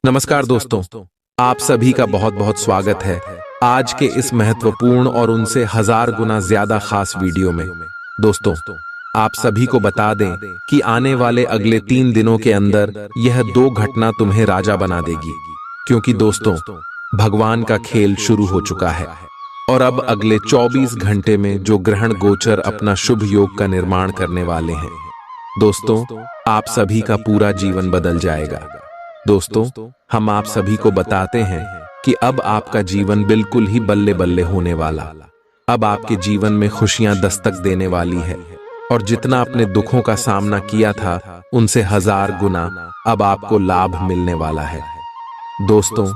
नमस्कार दोस्तों, आप सभी का बहुत बहुत स्वागत है आज के इस महत्वपूर्ण और उनसे 1000 गुना ज्यादा खास वीडियो में। दोस्तों, आप सभी को बता दें कि आने वाले अगले 3 दिनों के अंदर यह 2 घटना तुम्हें राजा बना देगी, क्योंकि दोस्तों भगवान का खेल शुरू हो चुका है और अब अगले 24 घंटे में जो ग्रहण गोचर अपना शुभ योग का निर्माण करने वाले हैं। दोस्तों, आप सभी का पूरा जीवन बदल जाएगा। दोस्तों, हम आप सभी को बताते हैं कि अब आपका जीवन बिल्कुल ही बल्ले बल्ले होने वाला। अब आपके जीवन में खुशियां दस्तक देने वाली है और जितना अपने दुखों का सामना किया था उनसे 1000 गुना अब आपको लाभ मिलने वाला है। दोस्तों,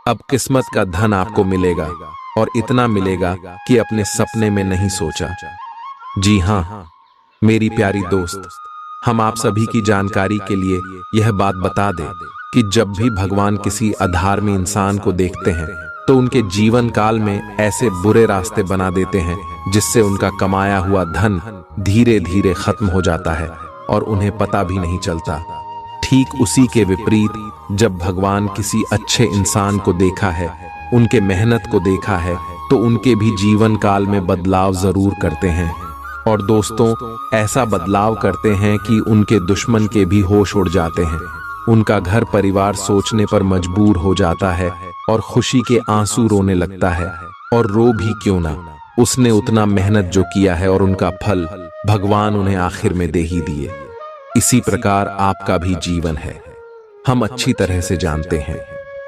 अब किस्मत का धन आपको मिलेगा और इतना मिलेगा कि अपने सपने में नहीं सोचा। जी हाँ मेरी प्यारी दोस्त, हम आप सभी की जानकारी के लिए यह बात बता दें कि जब भी भगवान किसी अधर्मी इंसान को देखते हैं तो उनके जीवन काल में ऐसे बुरे रास्ते बना देते हैं जिससे उनका कमाया हुआ धन धीरे धीरे खत्म हो जाता है और उन्हें पता भी नहीं चलता। ठीक उसी के विपरीत जब भगवान किसी अच्छे इंसान को देखा है, उनके मेहनत को देखा है, तो उनके भी जीवन काल में बदलाव जरूर करते हैं। और दोस्तों, ऐसा बदलाव करते हैं कि उनके दुश्मन के भी होश उड़ जाते हैं। उनका घर परिवार सोचने पर मजबूर हो जाता है और खुशी के आंसू रोने लगता है। और रो भी क्यों ना, उसने उतना मेहनत जो किया है और उनका फल भगवान उन्हें आखिर में दे ही दिए। इसी प्रकार आपका भी जीवन है, हम अच्छी तरह से जानते हैं,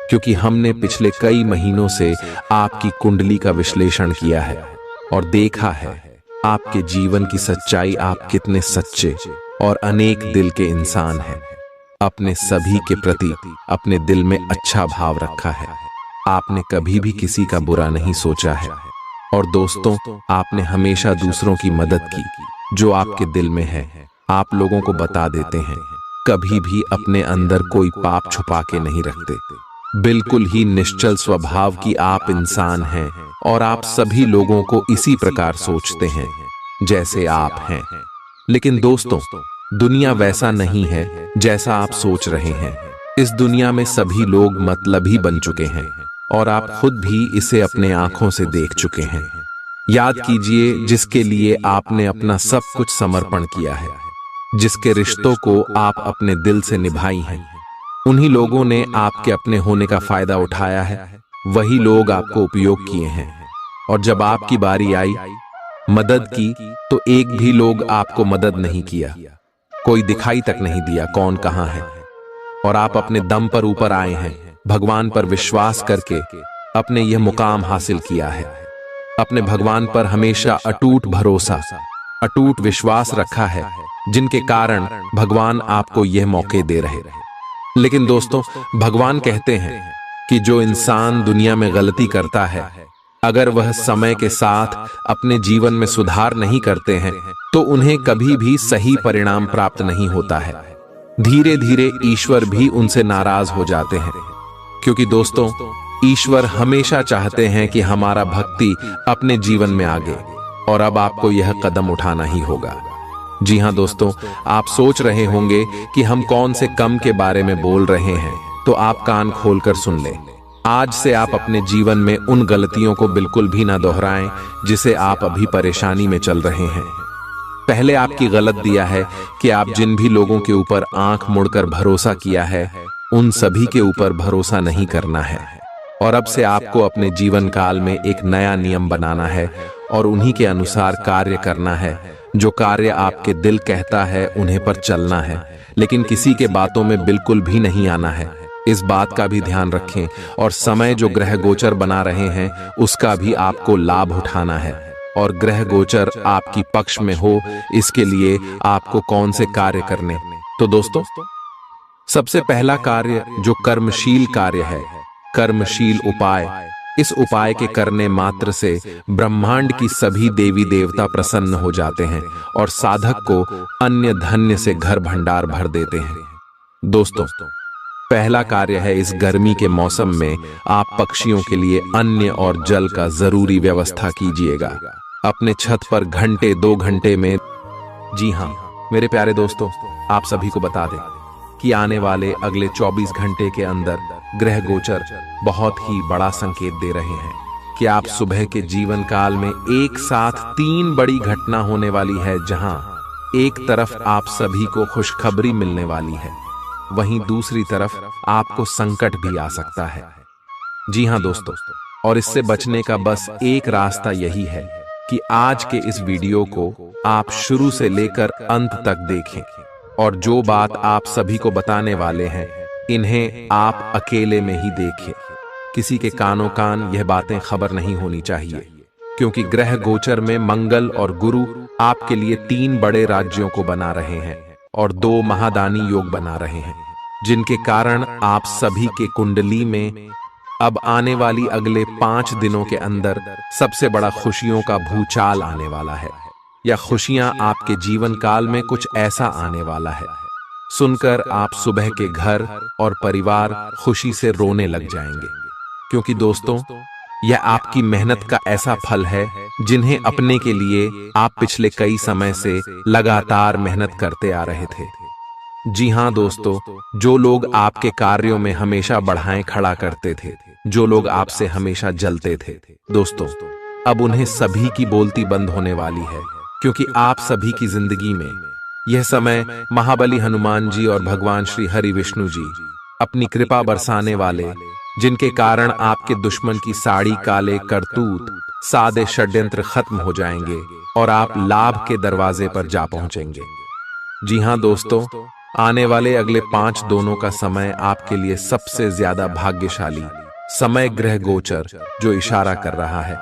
क्योंकि हमने पिछले कई महीनों से आपकी कुंडली का विश्लेषण किया है और देखा है आपके जीवन की सच्चाई। आप कितने सच्चे और अनेक दिल के इंसान हैं। अपने सभी के प्रति अपने दिल में अच्छा भाव रखा है। आपने कभी भी किसी का बुरा नहीं सोचा है। और दोस्तों, आपने हमेशा दूसरों की मदद की। जो आपके दिल में है आप लोगों को बता देते हैं। कभी भी अपने अंदर कोई पाप छुपा के नहीं रखते। बिल्कुल ही निश्चल स्वभाव की आप इंसान हैं और आप सभी लोगों को इसी प्रकार सोचते हैं जैसे आप हैं। लेकिन दोस्तों, दुनिया वैसा नहीं है जैसा आप सोच रहे हैं। इस दुनिया में सभी लोग मतलबी बन चुके हैं और आप खुद भी इसे अपने आंखों से देख चुके हैं। याद कीजिए, जिसके लिए आपने अपना सब कुछ समर्पण किया है, जिसके रिश्तों को आप अपने दिल से निभाई हैं, उन्हीं लोगों ने आपके अपने होने का फायदा उठाया है। वही लोग आपको उपयोग किए हैं और जब आपकी बारी आई मदद की तो एक भी लोग आपको मदद नहीं किया। कोई दिखाई तक नहीं दिया कौन कहां है। और आप अपने दम पर ऊपर आए हैं, भगवान पर विश्वास करके अपने यह मुकाम हासिल किया है। अपने भगवान पर हमेशा अटूट भरोसा, अटूट विश्वास रखा है, जिनके कारण भगवान आपको यह मौके दे रहे। लेकिन दोस्तों, भगवान कहते हैं कि जो इंसान दुनिया में गलती करता है, अगर वह समय के साथ अपने जीवन में सुधार नहीं करते हैं तो उन्हें कभी भी सही परिणाम प्राप्त नहीं होता है। धीरे धीरे ईश्वर भी उनसे नाराज हो जाते हैं, क्योंकि दोस्तों, ईश्वर हमेशा चाहते हैं कि हमारा भक्ति अपने जीवन में आगे। और अब आपको यह कदम उठाना ही होगा। जी हां दोस्तों, आप सोच रहे होंगे कि हम कौन से कम के बारे में बोल रहे हैं, तो आप कान खोलकर सुन लें। आज से आप अपने जीवन में उन गलतियों को बिल्कुल भी ना दोहराएं जिसे आप अभी परेशानी में चल रहे हैं। पहले आपकी गलत दिया है कि आप जिन भी लोगों के ऊपर आंख मुड़कर भरोसा किया है, उन सभी के ऊपर भरोसा नहीं करना है। और अब से आपको अपने जीवन काल में एक नया नियम बनाना है और उन्हीं के अनुसार कार्य करना है। जो कार्य आपके दिल कहता है उन्हें पर चलना है, लेकिन किसी के बातों में बिल्कुल भी नहीं आना है। इस बात का भी ध्यान रखें और समय जो ग्रह गोचर बना रहे हैं उसका भी आपको लाभ उठाना है। और ग्रह गोचर आपकी पक्ष में हो, इसके लिए आपको कौन से कार्य करने। तो दोस्तों, सबसे पहला कार्य जो कर्मशील कार्य है, कर्मशील उपाय। इस उपाय के करने मात्र से ब्रह्मांड की सभी देवी देवता प्रसन्न हो जाते हैं और साधक को अन्य धन्य से घर भंडार भर देते हैं। दोस्तों, पहला कार्य है, इस गर्मी के मौसम में आप पक्षियों के लिए अन्न और जल का जरूरी व्यवस्था कीजिएगा। अपने छत पर घंटे 2 घंटे में। जी हां मेरे प्यारे दोस्तों, आप सभी को बता दें कि आने वाले अगले 24 घंटे के अंदर ग्रह गोचर बहुत ही बड़ा संकेत दे रहे हैं कि आप सुबह के जीवन काल में एक साथ 3 बड़ी घटना होने वाली है, जहां एक तरफ आप सभी को खुशखबरी मिलने वाली है, वहीं दूसरी तरफ आपको संकट भी आ सकता है। जी हां दोस्तों, और इससे बचने का बस एक रास्ता यही है कि आज के इस वीडियो को आप शुरू से लेकर अंत तक देखें, और जो बात आप सभी को बताने वाले हैं इन्हें आप अकेले में ही देखें। किसी के कानों कान यह बातें खबर नहीं होनी चाहिए, क्योंकि ग्रह गोचर में मंगल और गुरु आपके लिए 3 बड़े राज्यों को बना रहे हैं और 2 महादानी योग बना रहे हैं, जिनके कारण आप सभी के कुंडली में अब आने वाली अगले 5 दिनों के अंदर सबसे बड़ा खुशियों का भूचाल आने वाला है, या खुशियां आपके जीवन काल में कुछ ऐसा आने वाला है सुनकर आप सुबह के घर और परिवार खुशी से रोने लग जाएंगे। क्योंकि दोस्तों, यह आपकी मेहनत का ऐसा फल है जिन्हें अपने के लिए आप पिछले कई समय से लगातार मेहनत करते आ रहे थे। जी हां दोस्तों, जो लोग आपके कार्यों में हमेशा बढ़ाएं खड़ा करते थे, जो लोग आपसे हमेशा जलते थे, दोस्तों अब उन्हें सभी की बोलती बंद होने वाली है, क्योंकि आप सभी की जिंदगी में यह समय महाबली हनुमान जी और भगवान श्री हरि विष्णु जी अपनी कृपा बरसाने वाले, जिनके कारण आपके दुश्मन की साड़ी काले करतूत सादे षड्यंत्र खत्म हो जाएंगे और आप लाभ के दरवाजे पर जा पहुंचेंगे। जी हां दोस्तों, आने वाले अगले 5 दिनों का समय आपके लिए सबसे ज्यादा भाग्यशाली समय ग्रह गोचर जो इशारा कर रहा है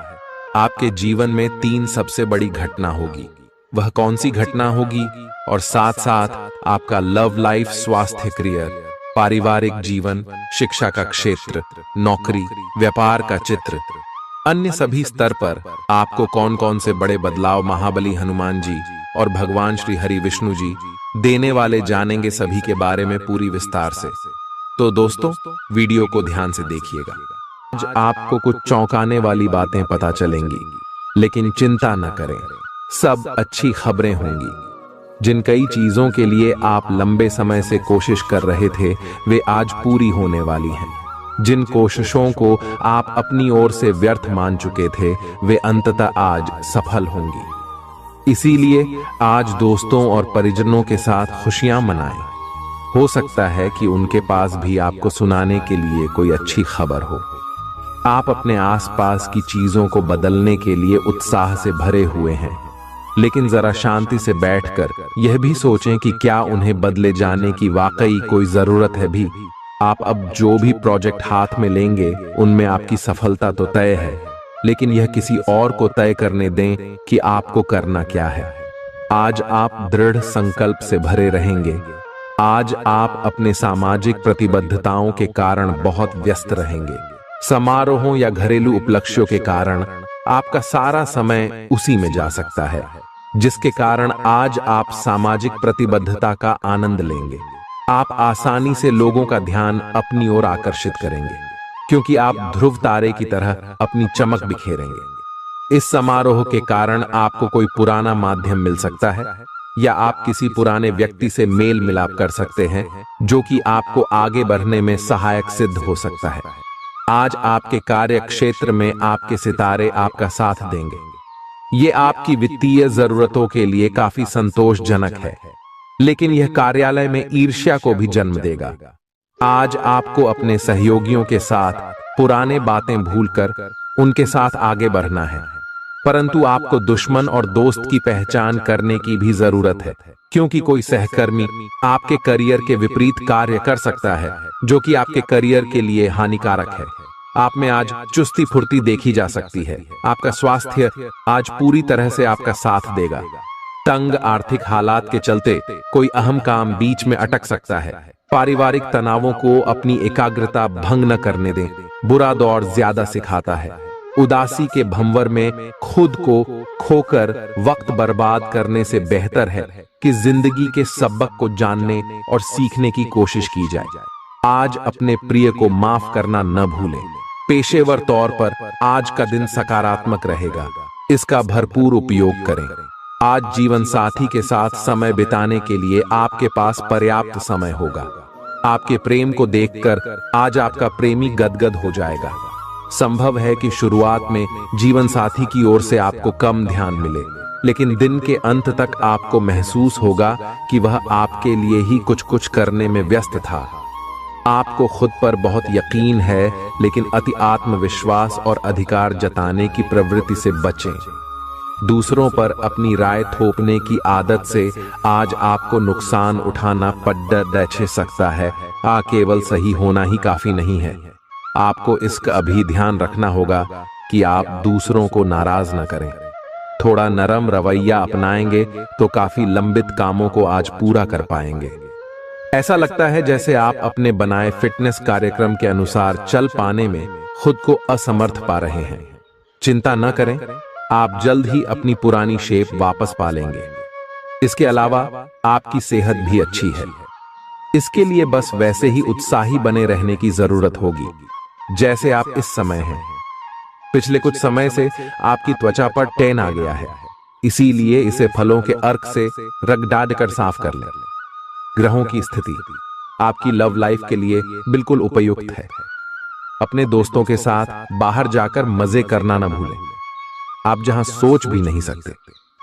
आपके जीवन में 3 सबसे बड़ी घटना होगी। वह कौन सी घटना होगी, और साथ साथ आपका लव लाइफ, स्वास्थ्य, करियर, पारिवारिक जीवन, शिक्षा का क्षेत्र, नौकरी, व्यापार का चित्र, अन्य सभी स्तर पर आपको कौन कौन से बड़े बदलाव महाबली हनुमान जी और भगवान श्री हरि विष्णु जी देने वाले जानेंगे, सभी के बारे में पूरी विस्तार से। तो दोस्तों वीडियो को ध्यान से देखिएगा। आज आपको कुछ चौंकाने वाली बातें पता चलेंगी, लेकिन चिंता न करें, सब अच्छी खबरें होंगी। जिन कई चीजों के लिए आप लंबे समय से कोशिश कर रहे थे वे आज पूरी होने वाली हैं। जिन कोशिशों को आप अपनी ओर से व्यर्थ मान चुके थे वे अंततः आज सफल होंगी। इसीलिए आज दोस्तों और परिजनों के साथ खुशियां मनाएं। हो सकता है कि उनके पास भी आपको सुनाने के लिए कोई अच्छी खबर हो। आप अपने आसपास की चीजों को बदलने के लिए उत्साह से भरे हुए हैं, लेकिन जरा शांति से बैठकर यह भी सोचें कि क्या उन्हें बदले जाने की वाकई कोई जरूरत है भी। आप अब जो भी प्रोजेक्ट हाथ में लेंगे उनमें आपकी सफलता तो तय है, लेकिन यह किसी और को तय करने दें कि आपको करना क्या है। आज आप दृढ़ संकल्प से भरे रहेंगे। आज आप अपने सामाजिक प्रतिबद्धताओं के कारण बहुत व्यस्त रहेंगे। समारोहों या घरेलू उपलक्ष्यों के कारण आपका सारा समय उसी में जा सकता है, जिसके कारण आज आप सामाजिक प्रतिबद्धता का आनंद लेंगे। आप आसानी से लोगों का ध्यान अपनी ओर आकर्षित करेंगे, क्योंकि आप ध्रुव तारे की तरह अपनी चमक बिखेरेंगे। इस समारोह के कारण आपको कोई पुराना माध्यम मिल सकता है, या आप किसी पुराने व्यक्ति से मेल मिलाप कर सकते हैं, जो कि आपको आगे बढ़ने में सहायक सिद्ध हो सकता है। आज आपके कार्य क्षेत्र में आपके सितारे आपका साथ देंगे। ये आपकी वित्तीय जरूरतों के लिए काफी संतोषजनक है, लेकिन यह कार्यालय में ईर्ष्या को भी जन्म देगा। आज आपको अपने सहयोगियों के साथ पुराने बातें भूलकर उनके साथ आगे बढ़ना है, परंतु आपको दुश्मन और दोस्त की पहचान करने की भी जरूरत है, क्योंकि कोई सहकर्मी आपके करियर के विपरीत कार्य कर सकता है, जो कि आपके करियर के लिए हानिकारक है। आप में आज चुस्ती फुर्ती देखी जा सकती है। आपका स्वास्थ्य आज पूरी तरह से आपका साथ देगा। तंग आर्थिक हालात के चलते कोई अहम काम बीच में अटक सकता है। पारिवारिक तनावों को अपनी एकाग्रता भंग न करने दें। बुरा दौर ज्यादा सिखाता है। उदासी के भंवर में खुद को खोकर वक्त बर्बाद करने से बेहतर है कि जिंदगी के सबक को जानने और सीखने की कोशिश की जाए। आज अपने प्रिय को माफ करना न भूलें। पेशेवर तौर पर आज का दिन सकारात्मक रहेगा, इसका भरपूर उपयोग करें। आज जीवन साथी के साथ समय बिताने के लिए आपके पास पर्याप्त समय होगा। आपके प्रेम को देखकर आज आपका प्रेमी गदगद हो जाएगा। संभव है कि शुरुआत में जीवन साथी की ओर से आपको कम ध्यान मिले, लेकिन दिन के अंत तक आपको महसूस होगा कि वह आपके लिए ही कुछ कुछ करने में व्यस्त था। आपको खुद पर बहुत यकीन है, लेकिन अति आत्मविश्वास और अधिकार जताने की प्रवृत्ति से बचें। दूसरों पर अपनी राय थोपने की आदत से आज आपको नुकसान उठाना पड़ सकता है। केवल सही होना ही काफी नहीं है। आपको इसका भी ध्यान रखना होगा कि आप दूसरों को नाराज न करें। थोड़ा नरम रवैया अपनाएंगे तो काफी लंबित कामों को आज पूरा कर पाएंगे। ऐसा लगता है जैसे आप अपने बनाए फिटनेस कार्यक्रम के अनुसार चल पाने में खुद को असमर्थ पा रहे हैं। चिंता न करें, आप जल्द ही अपनी पुरानी शेप वापस पा लेंगे। इसके अलावा आपकी सेहत भी अच्छी है। इसके लिए बस वैसे ही उत्साही बने रहने की जरूरत होगी जैसे आप इस समय हैं। पिछले कुछ समय से आपकी त्वचा पर टैन आ गया है, इसीलिए इसे फलों के अर्क से रगड़ कर साफ कर लें। ग्रहों की स्थिति आपकी लव लाइफ के लिए बिल्कुल उपयुक्त है। अपने दोस्तों के साथ बाहर जाकर मजे करना न भूलें। आप जहां सोच भी नहीं सकते,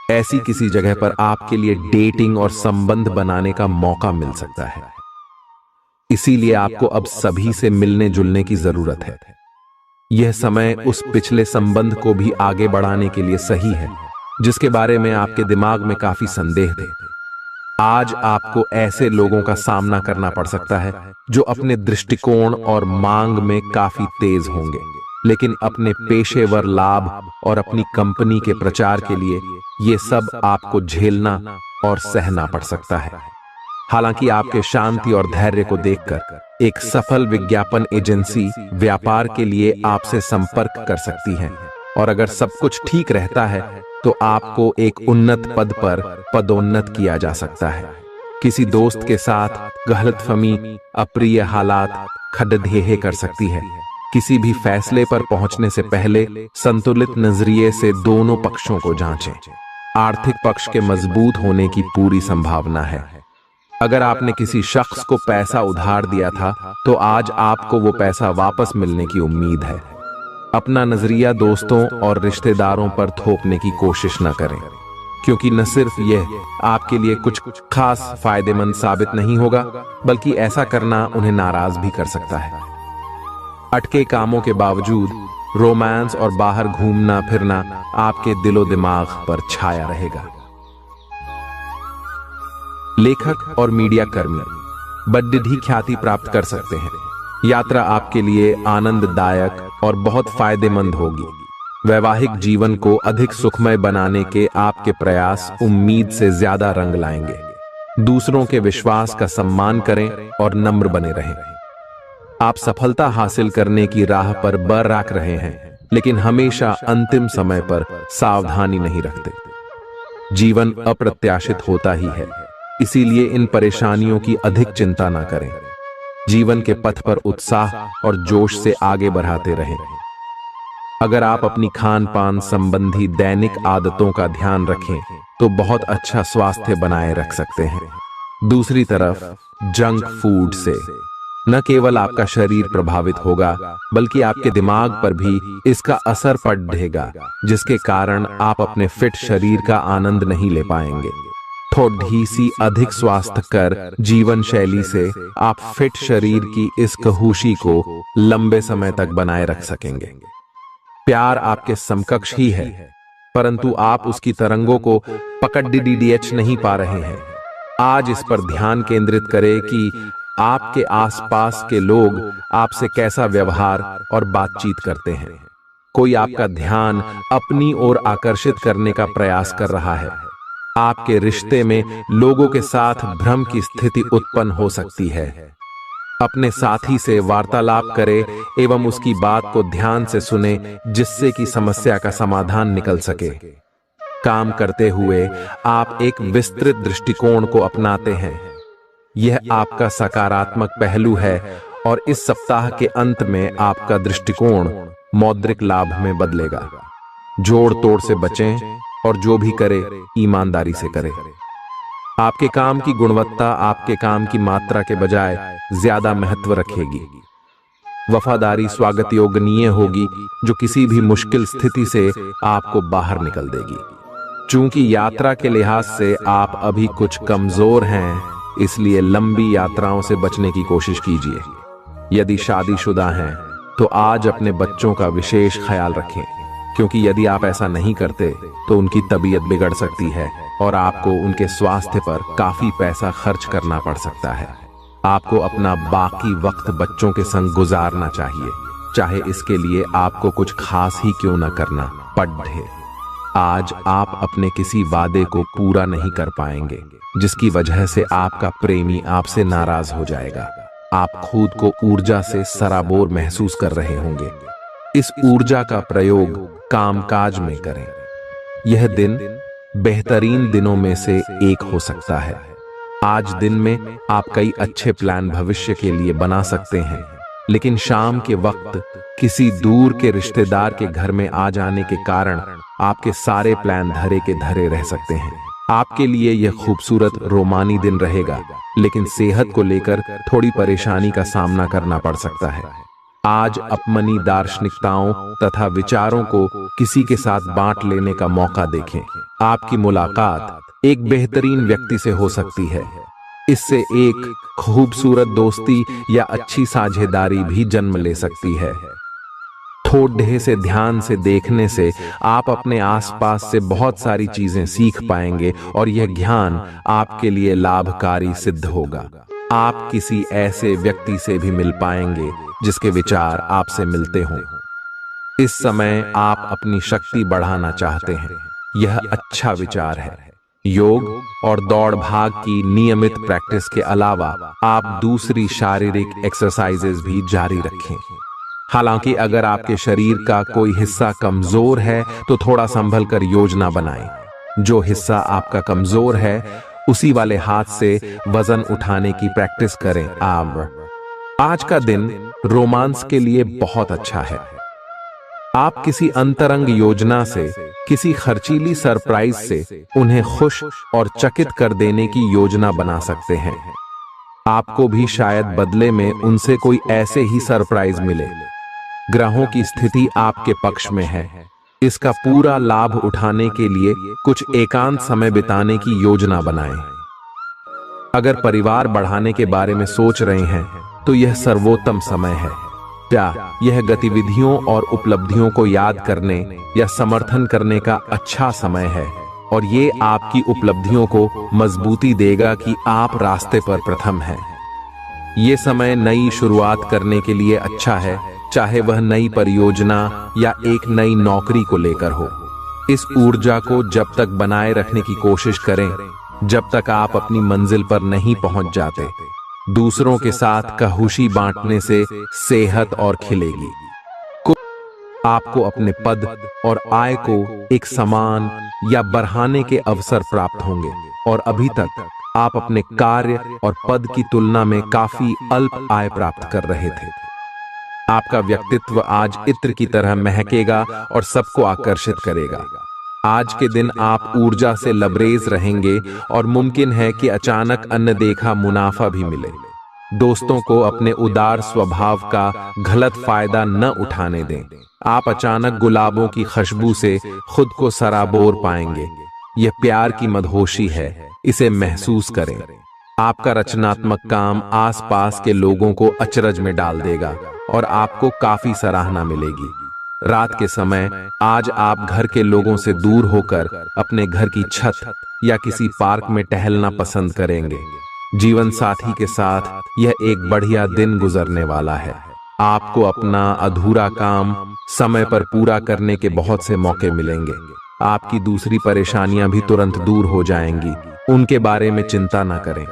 ऐसी किसी जगह पर आपके लिए डेटिंग और संबंध बनाने का मौका मिल सकता है। इसीलिए आपको अब सभी से मिलने जुलने की जरूरत है। यह समय उस पिछले संबंध को भी आगे बढ़ाने के लिए सही है जिसके बारे में आपके दिमाग में काफी संदेह थे। आज आपको ऐसे लोगों का सामना करना पड़ सकता है जो अपने दृष्टिकोण और मांग में काफी तेज होंगे, लेकिन अपने पेशेवर लाभ और अपनी कंपनी के प्रचार के लिए ये सब आपको झेलना और सहना पड़ सकता है। हालांकि आपके शांति और धैर्य को देखकर एक सफल विज्ञापन एजेंसी व्यापार के लिए आपसे संपर्क कर सकती है, और अगर सब कुछ ठीक रहता है तो आपको एक उन्नत पद पर पदोन्नत किया जा सकता है। किसी दोस्त के साथ गलतफहमी अप्रिय हालात खड़ेढे कर सकती है। किसी भी फैसले पर पहुंचने से पहले संतुलित नजरिए से दोनों पक्षों को जांचें। आर्थिक पक्ष के मजबूत होने की पूरी संभावना है। अगर आपने किसी शख्स को पैसा उधार दिया था तो आज आपको वो पैसा वापस मिलने की उम्मीद है। अपना नजरिया दोस्तों और रिश्तेदारों पर थोपने की कोशिश न करें, क्योंकि न सिर्फ यह आपके लिए कुछ खास फायदेमंद साबित नहीं होगा, बल्कि ऐसा करना उन्हें नाराज भी कर सकता है। अटके कामों के बावजूद रोमांस और बाहर घूमना फिरना आपके दिलो दिमाग पर छाया रहेगा। लेखक और मीडिया कर्मी बड़ी ख्याति प्राप्त कर सकते हैं। यात्रा आपके लिए आनंददायक और बहुत फायदेमंद होगी। वैवाहिक जीवन को अधिक सुखमय बनाने के आपके प्रयास उम्मीद से ज्यादा रंग लाएंगे। दूसरों के विश्वास का सम्मान करें और नम्र बने रहें। आप सफलता हासिल करने की राह पर बरकरार रहे हैं, लेकिन हमेशा अंतिम समय पर सावधानी नहीं रखते। जीवन अप्रत्याशित होता ही है, इसीलिए इन परेशानियों की अधिक चिंता ना करें। जीवन के पथ पर उत्साह और जोश से आगे बढ़ाते रहें। अगर आप अपनी खान पान संबंधी दैनिक आदतों का ध्यान रखें तो बहुत अच्छा स्वास्थ्य बनाए रख सकते हैं। दूसरी तरफ जंक फूड से न केवल आपका शरीर प्रभावित होगा, बल्कि आपके दिमाग पर भी इसका असर पड़ेगा, जिसके कारण आप अपने फिट शरीर का आनंद नहीं ले पाएंगे। थोड़ी सी अधिक स्वास्थ्यकर जीवन शैली से आप फिट शरीर की इस खुशी को लंबे समय तक बनाए रख सकेंगे। प्यार आपके समकक्ष ही है, परंतु आप उसकी तरंगों को पकड़ नहीं पा रहे हैं। आज इस पर ध्यान केंद्रित करें कि आपके आसपास के लोग आपसे कैसा व्यवहार और बातचीत करते हैं। कोई आपका ध्यान अपनी ओर आकर्षित करने का प्रयास कर रहा है। आपके रिश्ते में लोगों के साथ भ्रम की स्थिति उत्पन्न हो सकती है। अपने साथी से वार्तालाप करें एवं उसकी बात को ध्यान से सुने, जिससे कि समस्या का समाधान निकल सके। काम करते हुए आप एक विस्तृत दृष्टिकोण को अपनाते हैं। यह आपका सकारात्मक पहलू है और इस सप्ताह के अंत में आपका दृष्टिकोण मौद्रिक लाभ में बदलेगा। जोड़ तोड़ से बचें और जो भी करे ईमानदारी से करे। आपके काम की गुणवत्ता आपके काम की मात्रा के बजाय ज्यादा महत्व रखेगी। वफादारी स्वागत योग्य होगी, जो किसी भी मुश्किल स्थिति से आपको बाहर निकल देगी। चूंकि यात्रा के लिहाज से आप अभी कुछ कमजोर हैं, इसलिए लंबी यात्राओं से बचने की कोशिश कीजिए। यदि शादीशुदा हैं तो आज अपने बच्चों का विशेष ख्याल रखें, क्योंकि यदि आप ऐसा नहीं करते तो उनकी तबीयत बिगड़ सकती है और आपको उनके स्वास्थ्य पर काफी पैसा खर्च करना पड़ सकता है। आपको अपना बाकी वक्त बच्चों के संग गुजारना चाहिए, चाहे इसके लिए आपको कुछ खास ही क्यों न करना पड़े। आज आप अपने किसी वादे को पूरा नहीं कर पाएंगे, जिसकी वजह से आपका प्रेमी आपसे नाराज हो जाएगा। आप खुद को ऊर्जा से सराबोर महसूस कर रहे होंगे। इस ऊर्जा का प्रयोग कामकाज में करें। यह दिन बेहतरीन दिनों में से एक हो सकता है। आज दिन में आप कई अच्छे प्लान भविष्य के लिए बना सकते हैं, लेकिन शाम के वक्त किसी दूर के रिश्तेदार के घर में आ जाने के कारण आपके सारे प्लान धरे के धरे रह सकते हैं। आपके लिए यह खूबसूरत रोमानी दिन रहेगा, लेकिन सेहत को लेकर थोड़ी परेशानी का सामना करना पड़ सकता है। आज अपनी दार्शनिकताओं तथा विचारों को किसी के साथ बांट लेने का मौका देखें। आपकी मुलाकात एक बेहतरीन व्यक्ति से हो सकती है। इससे एक खूबसूरत दोस्ती या अच्छी साझेदारी भी जन्म ले सकती है। थोड़े से ध्यान से देखने से आप अपने आसपास से बहुत सारी चीजें सीख पाएंगे और यह ज्ञान आपके लिए लाभकारी सिद्ध होगा। आप किसी ऐसे व्यक्ति से भी मिल पाएंगे जिसके विचार आपसे मिलते हों। इस समय आप अपनी शक्ति बढ़ाना चाहते हैं, यह अच्छा विचार है। योग और दौड़ भाग की नियमित प्रैक्टिस के अलावा आप दूसरी शारीरिक एक्सरसाइजेज भी जारी रखें। हालांकि अगर आपके शरीर का कोई हिस्सा कमजोर है तो थोड़ा संभल कर योजना बनाएं। जो हिस्सा आपका कमजोर है उसी वाले हाथ से वजन उठाने की प्रैक्टिस करें। आज का दिन रोमांस के लिए बहुत अच्छा है। आप किसी अंतरंग योजना से, किसी खर्चीली सरप्राइज से उन्हें खुश और चकित कर देने की योजना बना सकते हैं। आपको भी शायद बदले में उनसे कोई ऐसे ही सरप्राइज मिले। ग्रहों की स्थिति आपके पक्ष में है। इसका पूरा लाभ उठाने के लिए कुछ एकांत समय बिताने की योजना बनाएं। अगर परिवार बढ़ाने के बारे में सोच रहे हैं तो यह सर्वोत्तम समय है। क्या यह गतिविधियों और उपलब्धियों को याद करने या समर्थन करने का अच्छा समय है, और ये आपकी उपलब्धियों को मजबूती देगा कि आप रास्ते पर प्रथम हैं। ये समय नई शुरुआत करने के लिए अच्छा है, चाहे वह नई परियोजना या एक नई नौकरी को लेकर हो। इस ऊर्जा को जब तक बनाए रखने की कोशिश करें जब तक आप अपनी मंजिल पर नहीं पहुंच जाते। दूसरों के साथ खुशी बांटने से सेहत और खिलेगी। आपको अपने पद और आय को एक समान या बढ़ाने के अवसर प्राप्त होंगे, और अभी तक आप अपने कार्य और पद की तुलना में काफी अल्प आय प्राप्त कर रहे थे। आपका व्यक्तित्व आज इत्र की तरह महकेगा और सबको आकर्षित करेगा। आज के दिन आप ऊर्जा से लबरेज रहेंगे और मुमकिन है कि अचानक अनदेखा मुनाफा भी मिले। दोस्तों को अपने उदार स्वभाव का गलत फायदा न उठाने दें। आप अचानक गुलाबों की खुशबू से खुद को सराबोर पाएंगे। यह प्यार की मदहोशी है, इसे महसूस करें। आपका रचनात्मक काम आसपास के लोगों को अचरज में डाल देगा और आपको काफी सराहना मिलेगी। रात के समय आज आप घर के लोगों से दूर होकर अपने घर की छत या किसी पार्क में टहलना पसंद करेंगे। जीवन साथी के साथ यह एक बढ़िया दिन गुजरने वाला है। आपको अपना अधूरा काम समय पर पूरा करने के बहुत से मौके मिलेंगे। आपकी दूसरी परेशानियां भी तुरंत दूर हो जाएंगी, उनके बारे में चिंता न करें।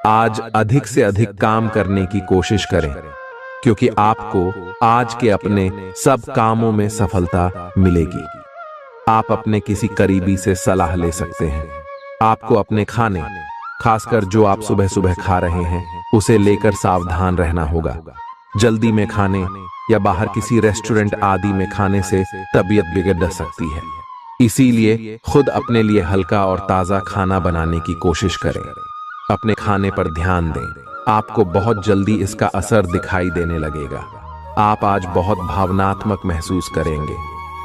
आज अधिक से अधिक काम करने की कोशिश करें, क्योंकि आपको आज के अपने सब कामों में सफलता मिलेगी। आप अपने किसी करीबी से सलाह ले सकते हैं। आपको अपने खाने, खासकर जो आप सुबह सुबह खा रहे हैं, उसे लेकर सावधान रहना होगा। जल्दी में खाने या बाहर किसी रेस्टोरेंट आदि में खाने से तबीयत बिगड़ सकती है। इसीलिए खुद अपने लिए हल्का और ताज़ा खाना बनाने की कोशिश करें। अपने खाने पर ध्यान दें, आपको बहुत जल्दी इसका असर दिखाई देने लगेगा। आप आज बहुत भावनात्मक महसूस करेंगे,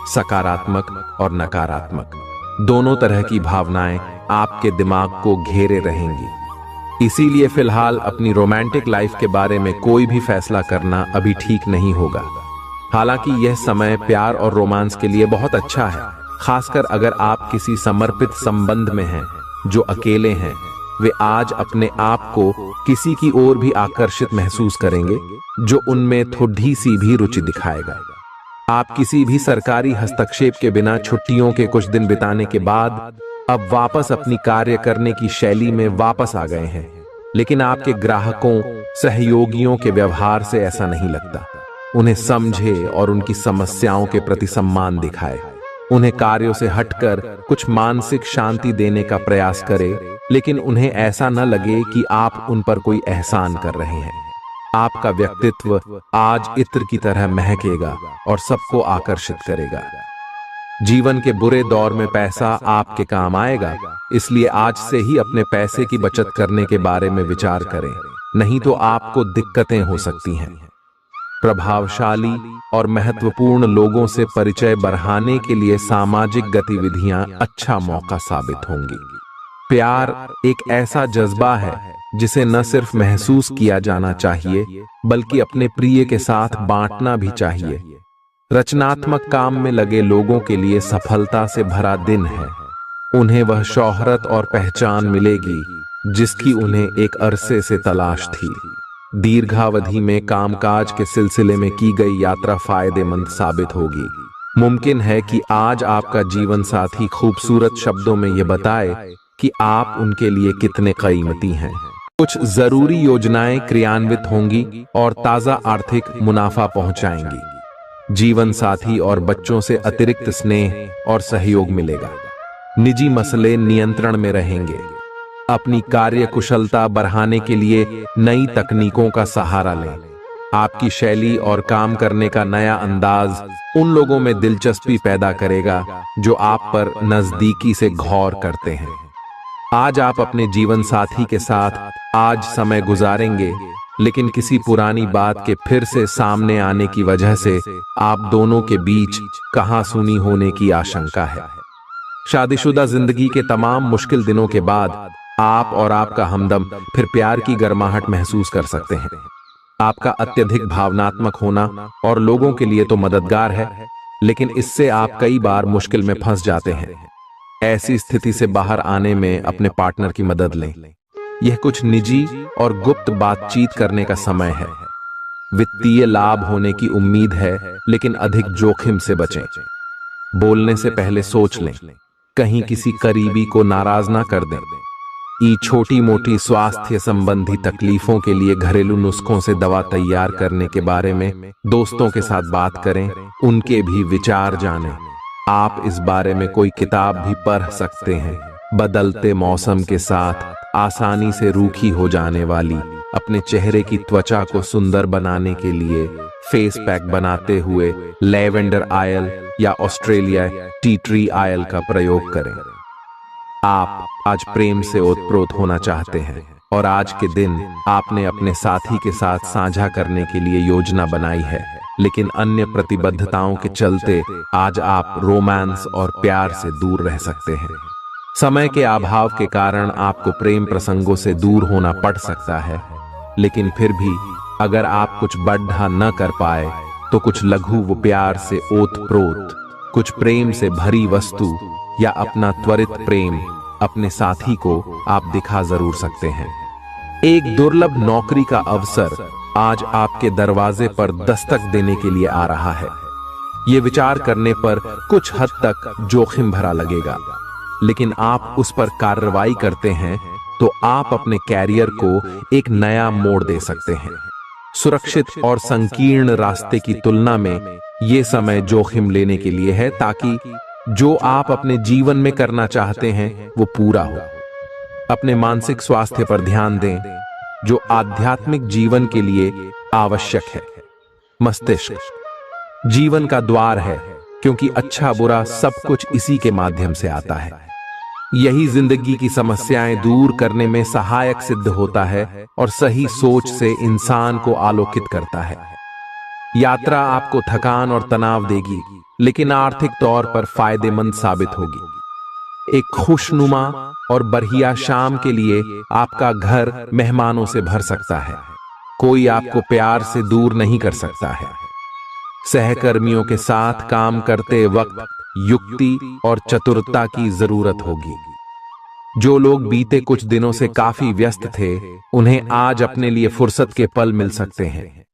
सकारात्मक और नकारात्मक दोनों तरह की भावनाएं आपके दिमाग को घेरे रहेंगी। इसीलिए फिलहाल अपनी रोमांटिक लाइफ के बारे में कोई भी फैसला करना अभी ठीक नहीं होगा। हालांकि यह समय प्यार और रोमांस के लिए बहुत अच्छा है, खासकर अगर आप किसी समर्पित संबंध में हैं। जो अकेले हैं वे आज अपने आप को किसी की ओर भी आकर्षित महसूस करेंगे जो उनमें थोड़ी सी भी रुचि दिखाएगा। आप किसी भी सरकारी हस्तक्षेप के बिना छुट्टियों के कुछ दिन बिताने के बाद अब वापस अपनी कार्य करने की शैली में वापस आ गए हैं। लेकिन आपके ग्राहकों, सहयोगियों के व्यवहार से ऐसा नहीं लगता। उन्हें समझे और उनकी समस्याओं के प्रति सम्मान दिखाए। उन्हें कार्यों से हटकर कुछ मानसिक शांति देने का प्रयास करें, लेकिन उन्हें ऐसा न लगे कि आप उन पर कोई एहसान कर रहे हैं। आपका व्यक्तित्व आज इत्र की तरह महकेगा और सबको आकर्षित करेगा। जीवन के बुरे दौर में पैसा आपके काम आएगा, इसलिए आज से ही अपने पैसे की बचत करने के बारे में विचार करें, नहीं तो आपको दिक्कतें हो सकती हैं। प्रभावशाली और महत्वपूर्ण लोगों से परिचय बढ़ाने के लिए सामाजिक गतिविधियां अच्छा मौका साबित होंगी। प्यार एक ऐसा जज्बा है जिसे न सिर्फ महसूस किया जाना चाहिए, बल्कि अपने प्रिय के साथ बांटना भी चाहिए। रचनात्मक काम में लगे लोगों के लिए सफलता से भरा दिन है। उन्हें वह शोहरत और पहचान मिलेगी जिसकी उन्हें एक अरसे से तलाश थी। दीर्घावधि में कामकाज के सिलसिले में की गई यात्रा फायदेमंद साबित होगी। मुमकिन है कि आज आपका जीवन साथी खूबसूरत शब्दों में यह बताए कि आप उनके लिए कितने कीमती हैं। कुछ जरूरी योजनाएं क्रियान्वित होंगी और ताजा आर्थिक मुनाफा पहुंचाएंगी। जीवन साथी और बच्चों से अतिरिक्त स्नेह और सहयोग मिलेगा। निजी मसले नियंत्रण में रहेंगे। अपनी कार्य कुशलता बढ़ाने के लिए नई तकनीकों का सहारा लें। आपकी शैली और काम करने का नया अंदाज उन लोगों में दिलचस्पी पैदा करेगा जो आप पर नजदीकी से गौर करते हैं। आज आप अपने जीवन साथी के साथ आज समय गुजारेंगे, लेकिन किसी पुरानी बात के फिर से सामने आने की वजह से आप दोनों के बीच कहासुनी होने की आशंका है। शादीशुदा जिंदगी के तमाम मुश्किल दिनों के बाद आप और आपका हमदम फिर प्यार की गर्माहट महसूस कर सकते हैं। आपका अत्यधिक भावनात्मक होना और लोगों के लिए तो मददगार है, लेकिन इससे आप कई बार मुश्किल में फंस जाते हैं। ऐसी स्थिति से बाहर आने में अपने पार्टनर की मदद लें। यह कुछ निजी और गुप्त बातचीत करने का समय है। वित्तीय लाभ होने की उम्मीद है, लेकिन अधिक जोखिम से बचें। बोलने से पहले सोच लें, कहीं किसी करीबी को नाराज ना कर दें। छोटी मोटी स्वास्थ्य संबंधी तकलीफों के लिए घरेलू नुस्खों से दवा तैयार करने के बारे में दोस्तों के साथ बात करें, उनके भी विचार जानें। आप इस बारे में कोई किताब भी पढ़ सकते हैं। बदलते मौसम के साथ आसानी से रूखी हो जाने वाली अपने चेहरे की त्वचा को सुंदर बनाने के लिए फेस पैक बनाते हुए लैवेंडर ऑयल या ऑस्ट्रेलिया टी ट्री ऑयल का प्रयोग करें। आप आज प्रेम से ओतप्रोत होना चाहते हैं और आज के दिन आपने अपने साथी के साथ साझा करने के लिए योजना बनाई है, लेकिन अन्य प्रतिबद्धताओं के चलते आज आप रोमांस और प्यार से दूर रह सकते हैं। समय के अभाव के कारण आपको प्रेम प्रसंगों से दूर होना पड़ सकता है, लेकिन फिर भी अगर आप कुछ बढ़ा न कर पाए तो कुछ लघु व प्यार से ओतप्रोत, कुछ प्रेम से भरी वस्तु या अपना त्वरित प्रेम अपने साथी को आप दिखा जरूर सकते हैं। एक दुर्लभ नौकरी का अवसर आज आपके दरवाजे पर दस्तक देने के लिए आ रहा है। ये विचार करने पर कुछ हद तक जोखिम भरा लगेगा, लेकिन आप उस पर कार्रवाई करते हैं तो आप अपने कैरियर को एक नया मोड़ दे सकते हैं। सुरक्षित और संकीर्ण रास्ते की तुलना में ये समय जोखिम लेने के लिए है, ताकि जो आप अपने जीवन में करना चाहते हैं वो पूरा हो। अपने मानसिक स्वास्थ्य पर ध्यान दें, जो आध्यात्मिक जीवन के लिए आवश्यक है। मस्तिष्क जीवन का द्वार है, क्योंकि अच्छा बुरा सब कुछ इसी के माध्यम से आता है। यही जिंदगी की समस्याएं दूर करने में सहायक सिद्ध होता है और सही सोच से इंसान को आलोकित करता है। यात्रा आपको थकान और तनाव देगी, लेकिन आर्थिक तौर पर फायदेमंद साबित होगी। एक खुशनुमा और बढ़िया शाम के लिए आपका घर मेहमानों से भर सकता है। कोई आपको प्यार से दूर नहीं कर सकता है। सहकर्मियों के साथ काम करते वक्त युक्ति और चतुरता की जरूरत होगी। जो लोग बीते कुछ दिनों से काफी व्यस्त थे, उन्हें आज अपने लिए फुर्सत के पल मिल सकते हैं।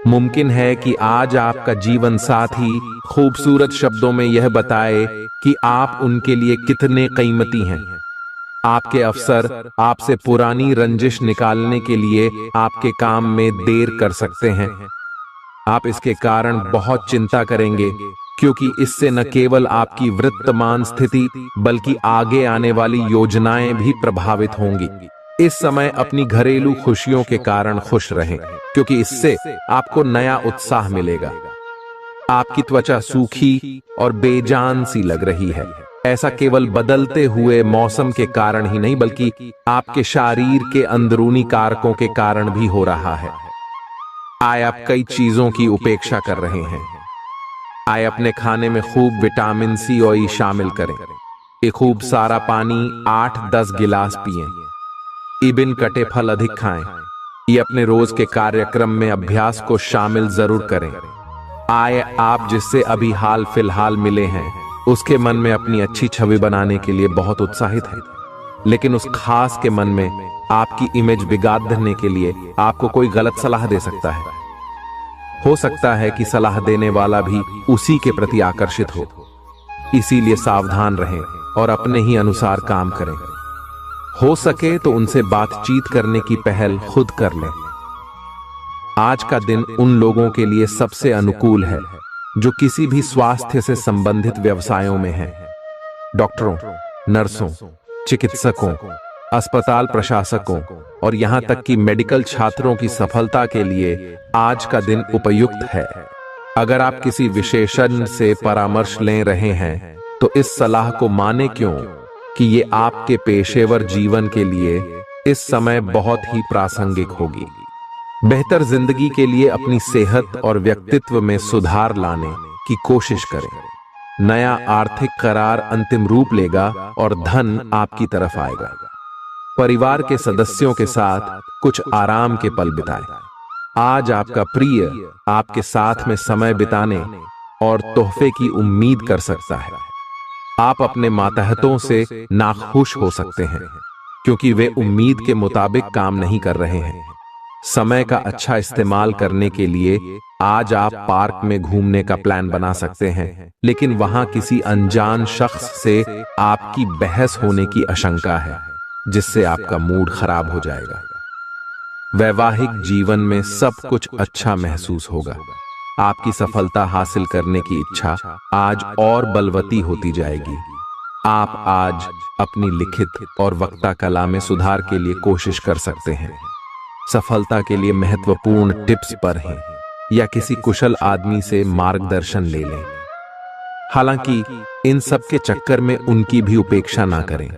मुमकिन है कि आज आपका जीवन साथी खूबसूरत शब्दों में यह बताए कि आप उनके लिए कितने कीमती हैं। आपके अफसर आपसे पुरानी रंजिश निकालने के लिए आपके काम में देर कर सकते हैं। आप इसके कारण बहुत चिंता करेंगे, क्योंकि इससे न केवल आपकी वर्तमान स्थिति बल्कि आगे आने वाली योजनाएं भी प्रभावित होंगी। इस समय अपनी घरेलू खुशियों के कारण खुश रहें, क्योंकि इससे आपको नया उत्साह मिलेगा। आपकी त्वचा सूखी और बेजान सी लग रही है। ऐसा केवल बदलते हुए मौसम के कारण ही नहीं, बल्कि आपके शरीर के अंदरूनी कारकों के कारण भी हो रहा है। आए आप कई चीजों की उपेक्षा कर रहे हैं। आए अपने खाने में खूब विटामिन सी और ई शामिल करें। एक खूब सारा पानी 8-10 गिलास पिएं। इबिन कटे फल अधिक खाएं। ये अपने रोज के कार्यक्रम में अभ्यास को शामिल जरूर करें। आए आप जिससे अभी हाल फिलहाल मिले हैं, उसके मन में अपनी अच्छी छवि बनाने के लिए बहुत उत्साहित है, लेकिन उस खास के मन में आपकी इमेज बिगाड़ने के लिए आपको कोई गलत सलाह दे सकता है। हो सकता है कि सलाह देने वाला भी उसी के प्रति आकर्षित हो। इसीलिए सावधान रहें और अपने ही अनुसार काम करें। हो सके तो उनसे बातचीत करने की पहल खुद कर लें। आज का दिन उन लोगों के लिए सबसे अनुकूल है जो किसी भी स्वास्थ्य से संबंधित व्यवसायों में हैं। डॉक्टरों, नर्सों, चिकित्सकों, अस्पताल प्रशासकों और यहां तक कि मेडिकल छात्रों की सफलता के लिए आज का दिन उपयुक्त है। अगर आप किसी विशेषज्ञ से परामर्श ले रहे हैं, तो इस सलाह को माने क्यों कि ये आपके पेशेवर जीवन के लिए इस समय बहुत ही प्रासंगिक होगी। बेहतर जिंदगी के लिए अपनी सेहत और व्यक्तित्व में सुधार लाने की कोशिश करें। नया आर्थिक करार अंतिम रूप लेगा और धन आपकी तरफ आएगा। परिवार के सदस्यों के साथ कुछ आराम के पल बिताएं। आज आपका प्रिय आपके साथ में समय बिताने और तोहफे की उम्मीद कर सकता है। आप अपने मातहतों से नाखुश हो सकते हैं, क्योंकि वे उम्मीद के मुताबिक काम नहीं कर रहे हैं। समय का अच्छा इस्तेमाल करने के लिए आज आप पार्क में घूमने का प्लान बना सकते हैं, लेकिन वहां किसी अनजान शख्स से आपकी बहस होने की आशंका है, जिससे आपका मूड खराब हो जाएगा। वैवाहिक जीवन में सब कुछ अच्छा महसूस होगा। आपकी सफलता हासिल करने की इच्छा आज और बलवती होती जाएगी। आप आज अपनी लिखित और वक्ता कला में सुधार के लिए कोशिश कर सकते हैं। सफलता के लिए महत्वपूर्ण टिप्स पर हैं या किसी कुशल आदमी से मार्गदर्शन ले लें। हालांकि इन सब के चक्कर में उनकी भी उपेक्षा ना करें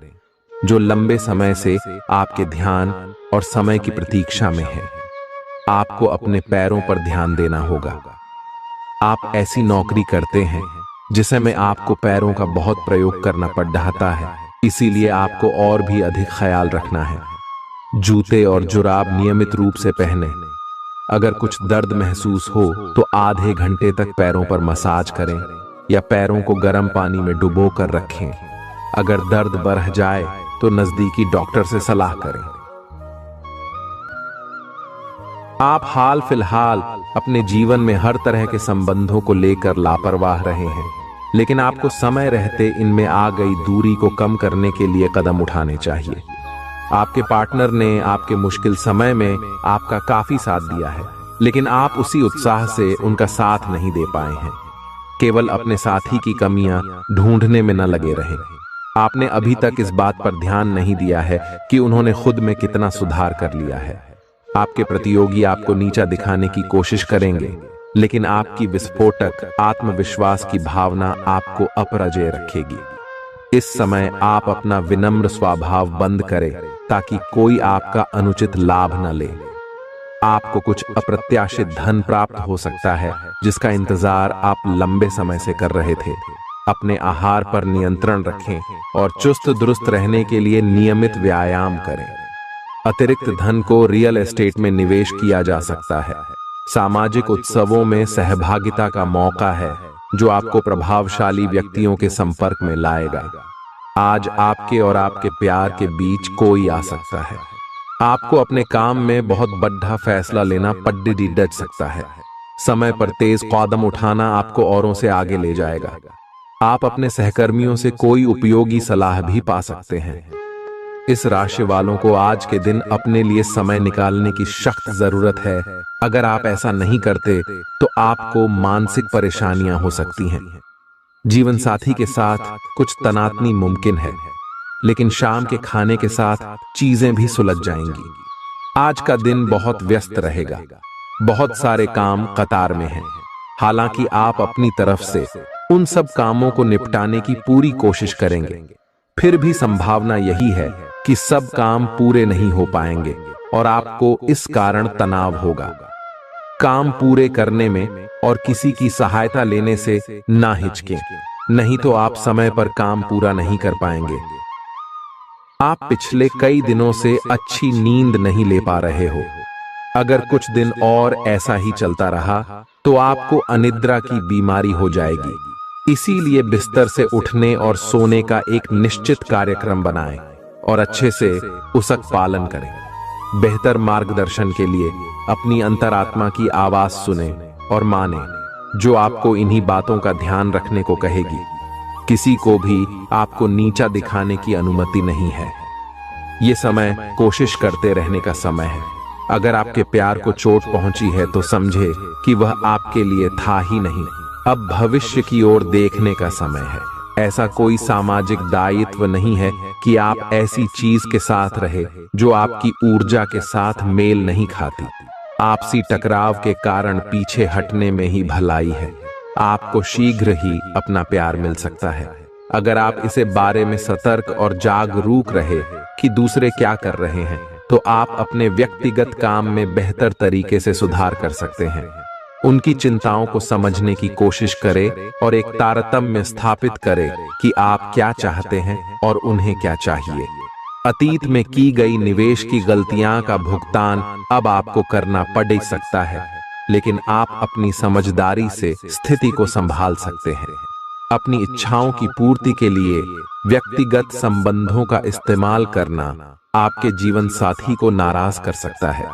जो लंबे समय से आपके ध्यान और समय की प्रतीक्षा में है। आपको अपने पैरों पर ध्यान देना होगा। आप ऐसी नौकरी करते हैं जिसे में आपको पैरों का बहुत प्रयोग करना पड़ रहा है, इसीलिए आपको और भी अधिक ख्याल रखना है। जूते और जुराब नियमित रूप से पहने। अगर कुछ दर्द महसूस हो तो आधे घंटे तक पैरों पर मसाज करें या पैरों को गर्म पानी में डुबो कर रखें। अगर दर्द बढ़ जाए तो नजदीकी डॉक्टर से सलाह करें। आप हाल फिलहाल अपने जीवन में हर तरह के संबंधों को लेकर लापरवाह रहे हैं, लेकिन आपको समय रहते इनमें आ गई दूरी को कम करने के लिए कदम उठाने चाहिए। आपके पार्टनर ने आपके मुश्किल समय में आपका काफी साथ दिया है, लेकिन आप उसी उत्साह से उनका साथ नहीं दे पाए हैं। केवल अपने साथी की कमियां ढूंढने में न लगे रहें। आपने अभी तक इस बात पर ध्यान नहीं दिया है कि उन्होंने खुद में कितना सुधार कर लिया है। आपके प्रतियोगी आपको नीचा दिखाने की कोशिश करेंगे, लेकिन आपकी विस्फोटक आत्मविश्वास की भावना आपको अपराजेय रखेगी। इस समय आप अपना विनम्र स्वभाव बंद करें ताकि कोई आपका अनुचित लाभ न ले। आपको कुछ अप्रत्याशित धन प्राप्त हो सकता है जिसका इंतजार आप लंबे समय से कर रहे थे। अपने आहार पर नियंत्रण रखें और चुस्त दुरुस्त रहने के लिए नियमित व्यायाम करें। अतिरिक्त धन को रियल एस्टेट में निवेश किया जा सकता है। सामाजिक उत्सवों में सहभागिता का मौका है जो आपको प्रभावशाली व्यक्तियों के संपर्क में लाएगा। आज आपके और आपके प्यार के बीच कोई आ सकता है। आपको अपने काम में बहुत बड़ा फैसला लेना पड्डी डच सकता है। समय पर तेज कदम उठाना आपको औरों से आगे ले जाएगा। आप अपने सहकर्मियों से कोई उपयोगी सलाह भी पा सकते हैं। इस राशि वालों को आज के दिन अपने लिए समय निकालने की सख्त जरूरत है। अगर आप ऐसा नहीं करते तो आपको मानसिक परेशानियां हो सकती हैं। जीवन साथी के साथ कुछ तनातनी मुमकिन है, लेकिन शाम के खाने के साथ चीजें भी सुलझ जाएंगी। आज का दिन बहुत व्यस्त रहेगा। बहुत सारे काम कतार में हैं। हालांकि आप अपनी तरफ से उन सब कामों को निपटाने की पूरी कोशिश करेंगे, फिर भी संभावना यही है कि सब काम पूरे नहीं हो पाएंगे और आपको इस कारण तनाव होगा। काम पूरे करने में और किसी की सहायता लेने से ना हिचकें, नहीं तो आप समय पर काम पूरा नहीं कर पाएंगे। आप पिछले कई दिनों से अच्छी नींद नहीं ले पा रहे हो। अगर कुछ दिन और ऐसा ही चलता रहा तो आपको अनिद्रा की बीमारी हो जाएगी। इसीलिए बिस्तर से उठने और सोने का एक निश्चित कार्यक्रम बनाएं और अच्छे से उसका पालन करें। बेहतर मार्गदर्शन के लिए अपनी अंतरात्मा की आवाज सुने और माने, जो आपको इन्हीं बातों का ध्यान रखने को कहेगी। किसी को भी आपको नीचा दिखाने की अनुमति नहीं है। ये समय कोशिश करते रहने का समय है। अगर आपके प्यार को चोट पहुंची है तो समझे कि वह आपके लिए था ही नहीं। अब भविष्य की ओर देखने का समय है। ऐसा कोई सामाजिक दायित्व नहीं है कि आप ऐसी चीज के साथ रहे जो आपकी ऊर्जा के साथ मेल नहीं खाती। आपसी टकराव के कारण पीछे हटने में ही भलाई है। आपको शीघ्र ही अपना प्यार मिल सकता है। अगर आप इसे बारे में सतर्क और जागरूक रहे कि दूसरे क्या कर रहे हैं, तो आप अपने व्यक्तिगत काम में बेहतर तरीके से सुधार कर सकते हैं। उनकी चिंताओं को समझने की कोशिश करें और एक तारतम्य स्थापित करें कि आप क्या चाहते हैं और उन्हें क्या चाहिए। अतीत में की गई निवेश की गलतियां का भुगतान अब आपको करना पड़ सकता है, लेकिन आप अपनी समझदारी से स्थिति को संभाल सकते हैं। अपनी इच्छाओं की पूर्ति के लिए व्यक्तिगत संबंधों का इस्तेमाल करना आपके जीवन साथी को नाराज कर सकता है।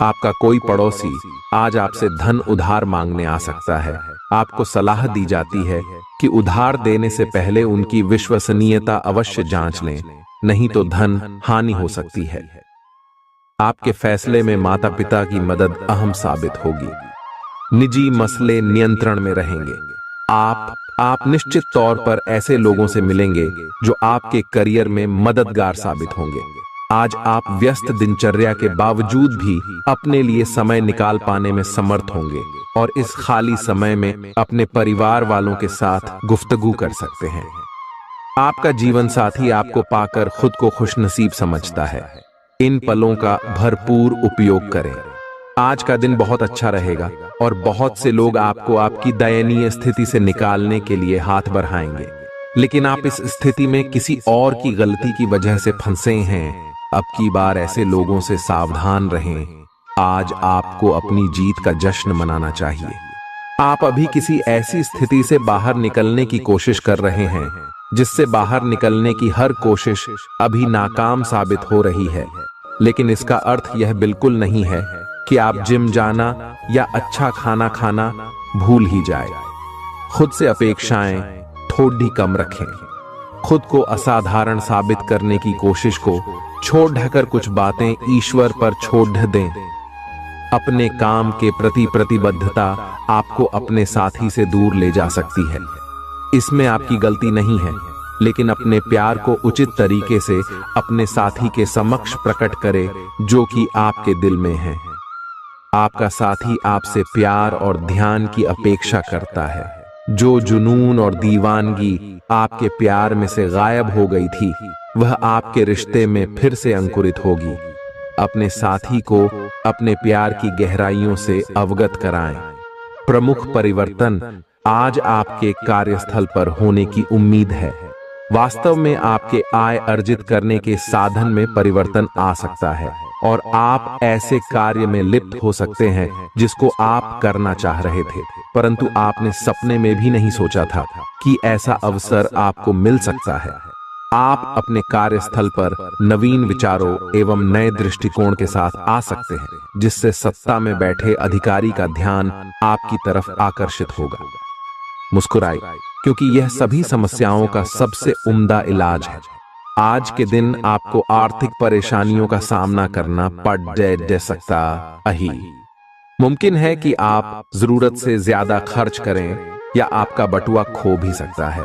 आपका कोई पड़ोसी आज आपसे धन उधार मांगने आ सकता है। आपको सलाह दी जाती है कि उधार देने से पहले उनकी विश्वसनीयता अवश्य जांच लें, नहीं तो धन हानि हो सकती है। आपके फैसले में माता पिता की मदद अहम साबित होगी। निजी मसले नियंत्रण में रहेंगे। आप निश्चित तौर पर ऐसे लोगों से मिलेंगे जो आपके करियर में मददगार साबित होंगे। आज आप व्यस्त दिनचर्या के बावजूद भी अपने लिए समय निकाल पाने में समर्थ होंगे और इस खाली समय में अपने परिवार वालों के साथ गुफ्तगू कर सकते हैं। आपका जीवन साथी आपको पाकर खुद को खुशनसीब समझता है। इन पलों का भरपूर उपयोग करें। आज का दिन बहुत अच्छा रहेगा और बहुत से लोग आपको आपकी दयनीय स्थिति से निकालने के लिए हाथ बढ़ाएंगे, लेकिन आप इस स्थिति में किसी और की गलती की वजह से फंसे हैं। अब की बार ऐसे लोगों से सावधान रहें। आज आपको अपनी जीत का जश्न मनाना चाहिए। आप अभी किसी ऐसी स्थिति से बाहर निकलने की कोशिश कर रहे हैं जिससे बाहर निकलने की हर कोशिश अभी नाकाम साबित हो रही है, लेकिन इसका अर्थ यह बिल्कुल नहीं है कि आप जिम जाना या अच्छा खाना खाना भूल ही जाए। खुद से अपेक्षाएं थोड़ी कम रखें। खुद को असाधारण साबित करने की कोशिश को छोड़ ढकर कुछ बातें ईश्वर पर छोड़ दें। अपने काम के प्रति प्रतिबद्धता आपको अपने साथी से दूर ले जा सकती है। इसमें आपकी गलती नहीं है, लेकिन अपने प्यार को उचित तरीके से अपने साथी के समक्ष प्रकट करें जो कि आपके दिल में है। आपका साथी आपसे प्यार और ध्यान की अपेक्षा करता है। जो जुनून और दीवानगी आपके प्यार में से गायब हो गई थी, वह आपके रिश्ते में फिर से अंकुरित होगी। अपने साथी को अपने प्यार की गहराइयों से अवगत कराएं। प्रमुख परिवर्तन आज आपके कार्यस्थल पर होने की उम्मीद है। वास्तव में आपके आय अर्जित करने के साधन में परिवर्तन आ सकता है और आप ऐसे कार्य में लिप्त हो सकते हैं जिसको आप करना चाह रहे थे, परंतु आपने सपने में भी नहीं सोचा था कि ऐसा अवसर आपको मिल सकता है। आप अपने कार्यस्थल पर नवीन विचारों एवं नए दृष्टिकोण के साथ आ सकते हैं, जिससे सत्ता में बैठे अधिकारी का ध्यान आपकी तरफ आकर्षित होगा। मुस्कुराएं, क्योंकि यह सभी समस्याओं का सबसे उम्दा इलाज है। आज के दिन आपको आर्थिक परेशानियों का सामना करना पड़ सकता है। मुमकिन है कि आप जरूरत से ज्यादा खर्च करें या आपका बटुआ खो भी सकता है।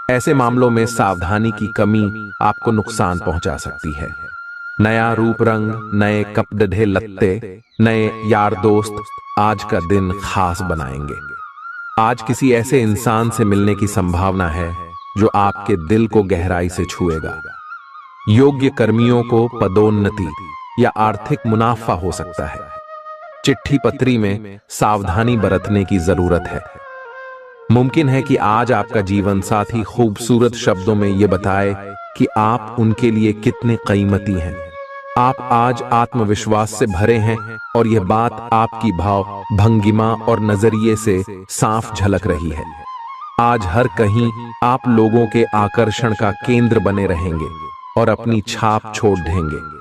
ऐसे मामलों में सावधानी की कमी आपको नुकसान पहुंचा सकती है। नया रूप रंग, नए कपड़े लत्ते, नए यार दोस्त आज का दिन खास बनाएंगे। आज किसी ऐसे इंसान से मिलने की संभावना है जो आपके दिल को गहराई से छुएगा। योग्य कर्मियों को पदोन्नति या आर्थिक मुनाफा हो सकता है। चिट्ठी पत्री में सावधानी बरतने की जरूरत है। मुमकिन है कि आज आपका जीवन साथी खूबसूरत शब्दों में यह बताए कि आप उनके लिए कितने कीमती हैं। आप आज आत्मविश्वास से भरे हैं और यह बात आपकी भाव, भंगिमा और नजरिए से साफ झलक रही है। आज हर कहीं आप लोगों के आकर्षण का केंद्र बने रहेंगे और अपनी छाप छोड़ देंगे।